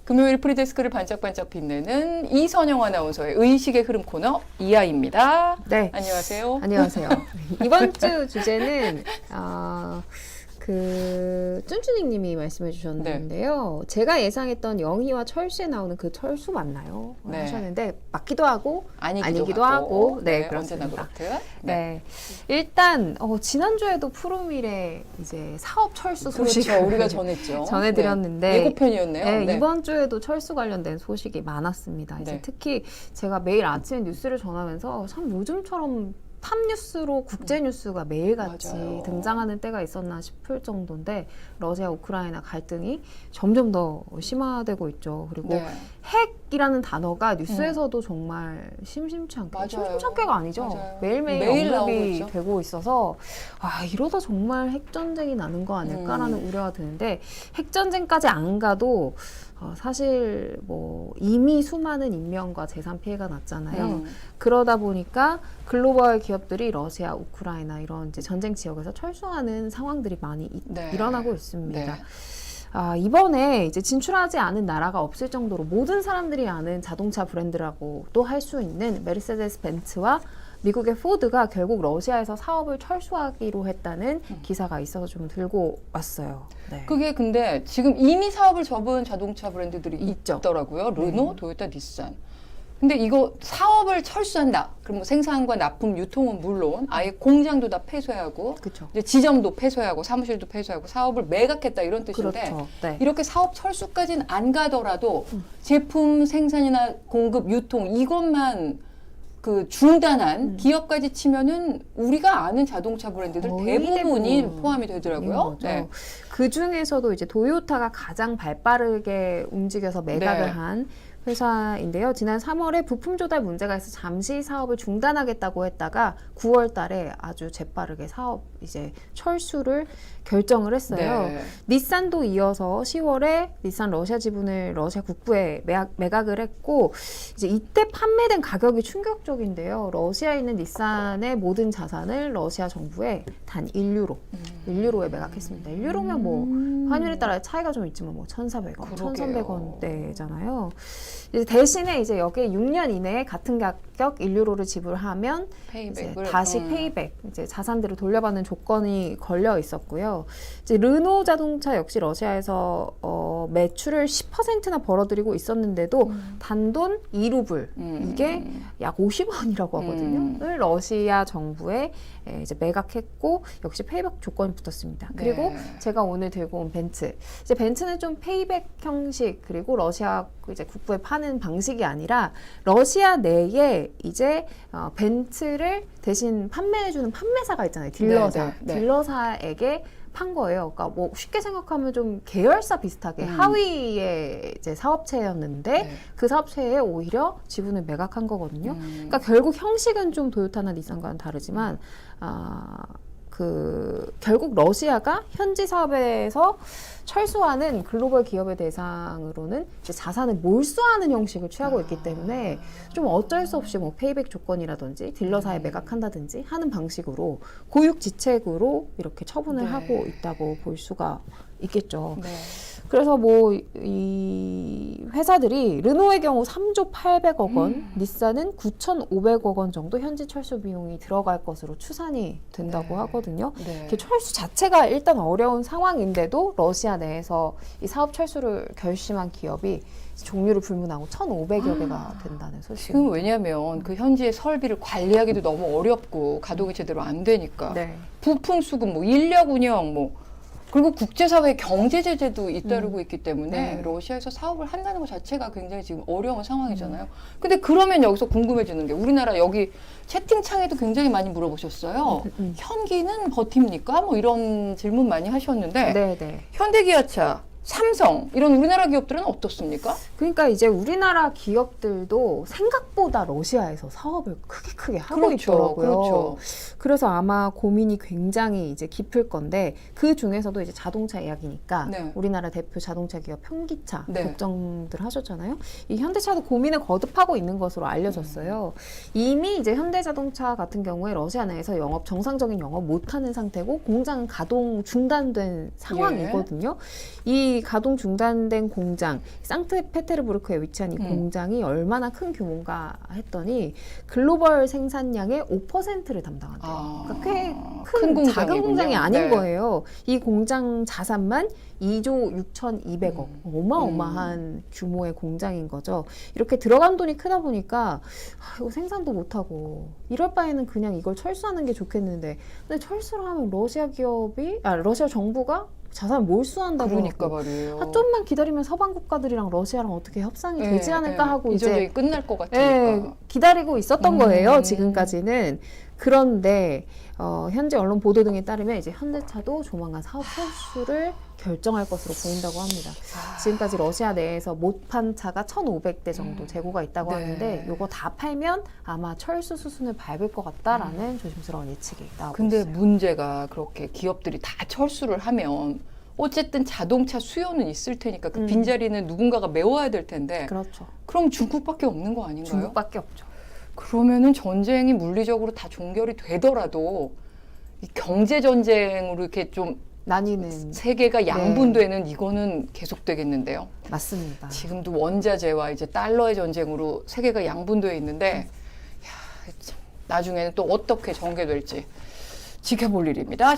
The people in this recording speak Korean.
금요일 프리데스크를 반짝반짝 빛내는 이선영 아나운서의 의식의 흐름 코너 이하입니다. 네. 안녕하세요. 안녕하세요. 이번 주 주제는 쭌쭈닝 님이 말씀해 주셨는데요. 제가 예상했던 영희와 철수에 나오는 그 철수 맞나요? 네. 하셨는데 맞기도 하고 아니기도 하고. 네, 네, 그렇습니다. 언제나 그렇듯. 네. 일단 지난주에도 푸르밀의 이제 사업 철수 소식을 그렇죠. 우리가 전했죠. 전해드렸는데 네. 예고편이었네요. 네, 네. 이번 주에도 철수 관련된 소식이 많았습니다. 이제 네. 특히 제가 매일 아침에 뉴스를 전하면서 참 요즘처럼 탑뉴스로 국제뉴스가 매일같이 맞아요. 등장하는 때가 있었나 싶을 정도인데 러시아 우크라이나 갈등이 점점 더 심화되고 있죠. 그리고 네. 핵이라는 단어가 뉴스에서도 정말 심심치 않게, 맞아요. 심심치 않게가 아니죠. 맞아요. 매일매일 매일 나오고 언급이 있죠. 되고 있어서 이러다 정말 핵전쟁이 나는 거 아닐까라는 우려가 드는데 핵전쟁까지 안 가도 사실 뭐 이미 수많은 인명과 재산 피해가 났잖아요. 그러다 보니까 글로벌 기업들이 러시아, 우크라이나 이런 이제 전쟁 지역에서 철수하는 상황들이 많이 네. 일어나고 있습니다. 네. 이번에 이제 진출하지 않은 나라가 없을 정도로 모든 사람들이 아는 자동차 브랜드라고 또 할 수 있는 메르세데스 벤츠와 미국의 포드가 결국 러시아에서 사업을 철수하기로 했다는 기사가 있어서 좀 들고 왔어요. 네. 그게 근데 지금 이미 사업을 접은 자동차 브랜드들이 있죠. 있더라고요. 르노, 토요타, 닛산. 근데 이거 사업을 철수한다. 그럼 뭐 생산과 납품, 유통은 물론 아예 공장도 다 폐쇄하고 그렇죠. 이제 지점도 폐쇄하고 사무실도 폐쇄하고 사업을 매각했다 이런 뜻인데 그렇죠. 네. 이렇게 사업 철수까지는 안 가더라도 제품 생산이나 공급, 유통 이것만 그 중단한 기업까지 치면은 우리가 아는 자동차 브랜드들 거의 대부분이 대부분 포함이 되더라고요. 네. 그 중에서도 이제 도요타가 가장 발빠르게 움직여서 매각을 네. 한 회사인데요. 지난 3월에 부품 조달 문제가 있어 잠시 사업을 중단하겠다고 했다가 9월 달에 아주 재빠르게 사업 이제 철수를 결정을 했어요. 네. 닛산도 이어서 10월에 닛산 러시아 지분을 러시아 국부에 매각을 했고 이제 이때 판매된 가격이 충격적인데요. 러시아에 있는 닛산의 모든 자산을 러시아 정부에 단 1유로에 매각했습니다. 1유로면 뭐 환율에 따라 차이가 좀 있지만 뭐 1,400원, 그러게요. 1,300원대잖아요. 이제 대신에 이제 여기에 6년 이내에 같은 가격 1유로를 지불하면 이제 페이백을 다시 페이백, 이제 자산들을 돌려받는 조건이 걸려 있었고요. 이제 르노 자동차 역시 러시아에서 매출을 10%나 벌어들이고 있었는데도 단돈 2루블, 이게 약 50원이라고 하거든요. 를 러시아 정부에 이제 매각했고 역시 페이백 조건이 붙었습니다. 그리고 네. 제가 오늘 들고 온 벤츠. 이제 벤츠는 좀 페이백 형식 그리고 러시아 이제 국부에 파는 방식이 아니라 러시아 내에 이제 벤츠를 대신 판매해주는 판매사가 있잖아요. 딜러사. 네, 네, 네. 딜러사에게 판 거예요. 그러니까 뭐 쉽게 생각하면 좀 계열사 비슷하게 하위의 이제 사업체였는데 네. 그 사업체에 오히려 지분을 매각한 거거든요. 그러니까 결국 형식은 좀 도요타나 닛산과는 다르지만 결국 러시아가 현지 사업에서 철수하는 글로벌 기업의 대상으로는 이제 자산을 몰수하는 형식을 취하고 있기 때문에 좀 어쩔 수 없이 뭐 페이백 조건이라든지 딜러사에 매각한다든지 하는 방식으로 고육지책으로 이렇게 처분을 네. 하고 있다고 볼 수가 있겠죠. 네. 그래서 뭐 이 회사들이 르노의 경우 3조 800억 원, 닛산은 9,500억 원 정도 현지 철수 비용이 들어갈 것으로 추산이 된다고 네. 하거든요. 네. 이렇게 철수 자체가 일단 어려운 상황인데도 러시아 내에서 이 사업 철수를 결심한 기업이 종류를 불문하고 1,500여 개가 된다는 소식. 지금 왜냐하면 그 현지의 설비를 관리하기도 너무 어렵고 가동이 제대로 안 되니까 네. 부품 수급, 뭐 인력 운영, 뭐 그리고 국제사회 경제 제재도 잇따르고 있기 때문에 네. 러시아에서 사업을 한다는 것 자체가 굉장히 지금 어려운 상황이잖아요. 근데 그러면 여기서 궁금해지는 게 우리나라 여기 채팅창에도 굉장히 많이 물어보셨어요. 현기는 버팁니까? 뭐 이런 질문 많이 하셨는데 네. 현대기아차, 삼성 이런 우리나라 기업들은 어떻습니까? 그러니까 이제 우리나라 기업들도 생각보다 러시아에서 사업을 크게 하고 그렇죠, 있더라고요. 그렇죠. 그래서 아마 고민이 굉장히 이제 깊을 건데 그 중에서도 이제 자동차 이야기니까 네. 우리나라 대표 자동차 기업 현기차 네. 걱정들 하셨잖아요. 이 현대차도 고민을 거듭하고 있는 것으로 알려졌어요. 이미 이제 현대자동차 같은 경우에 러시아 내에서 정상적인 영업 못하는 상태고 공장 가동 중단된 상황이거든요. 이 이 가동 중단된 공장, 상트페테르부르크에 위치한 이 공장이 얼마나 큰 규모인가 했더니 글로벌 생산량의 5%를 담당한대요. 그러니까 꽤 큰 작은 공장이 아닌 네. 거예요. 이 공장 자산만 2조 6,200억. 어마어마한 규모의 공장인 거죠. 이렇게 들어간 돈이 크다 보니까 이거 생산도 못하고 이럴 바에는 그냥 이걸 철수하는 게 좋겠는데 근데 철수를 하면 러시아 정부가 자산을 몰수한다고 그러니까 하고 말이에요. 좀만 기다리면 서방 국가들이랑 러시아랑 어떻게 협상이 되지 않을까 하고 이 전쟁이 이제 끝날 것 같으니까. 기다리고 있었던 거예요. 지금까지는. 그런데 현재 언론 보도 등에 따르면 이제 현대차도 조만간 사업 철수를 결정할 것으로 보인다고 합니다. 지금까지 러시아 내에서 못 판 차가 1,500대 정도 재고가 있다고 네. 하는데 요거 다 팔면 아마 철수 수순을 밟을 것 같다라는 조심스러운 예측이 나오고 근데 있어요. 문제가 그렇게 기업들이 다 철수를 하면 어쨌든 자동차 수요는 있을 테니까 그 빈자리는 누군가가 메워야 될 텐데 그렇죠. 그럼 중국밖에 없는 거 아닌가요? 중국밖에 없죠. 그러면은 전쟁이 물리적으로 다 종결이 되더라도 이 경제 전쟁으로 이렇게 좀 나뉘는 세계가 양분되는 이거는 계속되겠는데요. 맞습니다. 지금도 원자재와 이제 달러의 전쟁으로 세계가 양분되어 있는데 야, 참, 나중에는 또 어떻게 전개될지 지켜볼 일입니다.